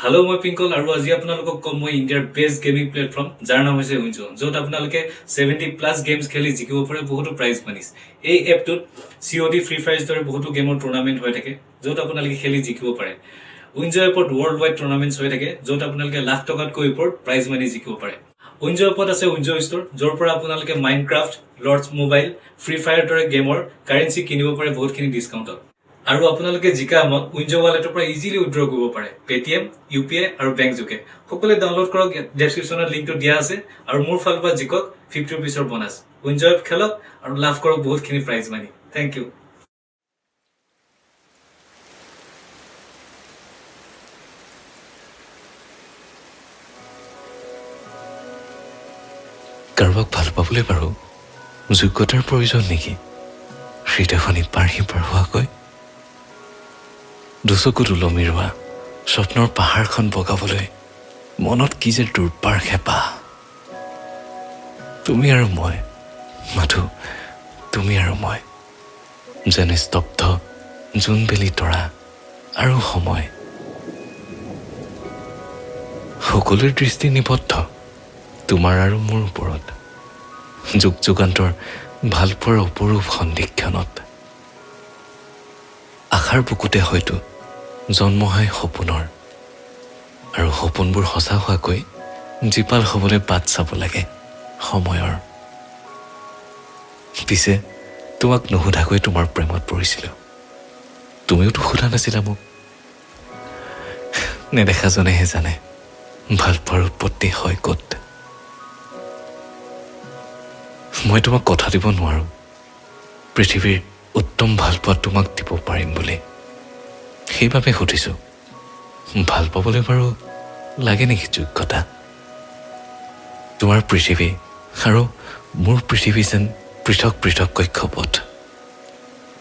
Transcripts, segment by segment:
Hello, মই পিংকল আৰু আজি আপোনালোকক কম মই ইণ্ডিয়াৰ বেষ্ট গেমিং প্লেটফৰ্ম যাৰ নাম হৈছে উইনজো য'ত আপোনালোকে 70+ গেমছ খেলি জিকিব পাৰে বহুতো প্ৰাইজ মানিছ এই এপটোত COD ফ্ৰী ফায়াৰ দৰে বহুতো গেমৰ টুৰ্নামেণ্ট হৈ থাকে য'ত আপোনালোকে খেলি জিকিব পাৰে উইনজো এপত ৱৰ্ল্ড ৱাইড টুৰ্নামেণ্টছ হৈ থাকে য'ত আপোনালোকে লাখ টকাতকৈ ওপৰত প্ৰাইজ মানি জিকিব পাৰে উইনজো এপত আছে উইনজো ষ্ট'ৰ য'ৰ পৰা আপোনালোকে Minecraft Lords mobile free fire দৰে গেমৰ কাৰেন্সি কিনিব পাৰে বহুতখিনি ডিছকাউণ্টত আৰু আপোনালোকে জিকা আমাক উইনজো ৱালেটৰ পৰা ইজিলি উইথড্ৰ কৰিব পাৰে পেটিএম UPI আৰু বেংক যোগে সকলোৱে ডাউনলোড কৰক ডেছক্ৰিপশ্যনত লিংকটো দিয়া আছে আৰু মোৰ ফালৰ পৰা জিকক 50 रुपीसৰ বোনাছ উইনজো এপ খেলক আৰু লাভ কৰক বহুতখিনি প্ৰাইজ মানি থ্যাংক ইউ কাৰোবাক ভাল পাবলৈ পাৰো যোগ্যতাৰ প্ৰয়োজন নেকি হৃদয়খনি পাৰি হোৱাকৈ দুচকুত ওলমি ৰোৱা স্বপ্নৰ পাহাৰখন বগাবলৈ মনত কি যে দুৰ্বাৰ হেঁপাহ তুমি আৰু মই মাথো তুমি আৰু মই যেনে স্তব্ধ জোনবেলি তৰা আৰু সময় সকলোৰে দৃষ্টি নিবদ্ধ তোমাৰ আৰু মোৰ ওপৰত যুগ যুগান্তৰ ভালপোৱাৰ অপৰূপ সন্ধিক্ষণত আশাৰ বুকুতে হয়তো জন্ম হয় সপোনৰ আৰু সপোনবোৰ সঁচা হোৱাকৈ জীপাল হ'বলৈ বাট চাব লাগে সময়ৰ পিছে তোমাক নুসুধাকৈ তোমাৰ প্ৰেমত পৰিছিলোঁ তুমিওতো সোধা নাছিলা মোক নেদেখাজনেহে জানে ভালপোৱাৰ উৎপত্তি হয় ক'ত মই তোমাক কথা দিব নোৱাৰো পৃথিৱীৰ উত্তম ভালপোৱা তোমাক দিব পাৰিম বুলি সেইবাবে সুধিছো ভাল পাবলৈ বাৰু লাগে নেকি যোগ্যতা তোমাৰ পৃথিৱী আৰু মোৰ পৃথিৱী যেন পৃথক পৃথক কক্ষপথ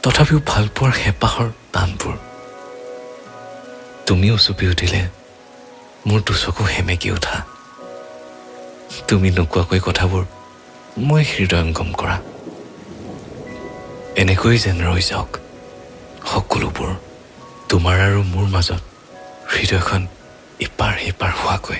তথাপিও ভালপোৱাৰ হেঁপাহৰ টানবোৰ তুমিও চুপি উঠিলে মোৰ দুচকু সেমেকি উঠা তুমি নোকোৱাকৈ কথাবোৰ মই হৃদয়ংগম কৰা এনেকৈ যেন ৰৈ যাওক সকলোবোৰ তোমাৰ আৰু মোৰ মাজত হৃদয়খন ইপাৰ সিপাৰ হোৱাকৈ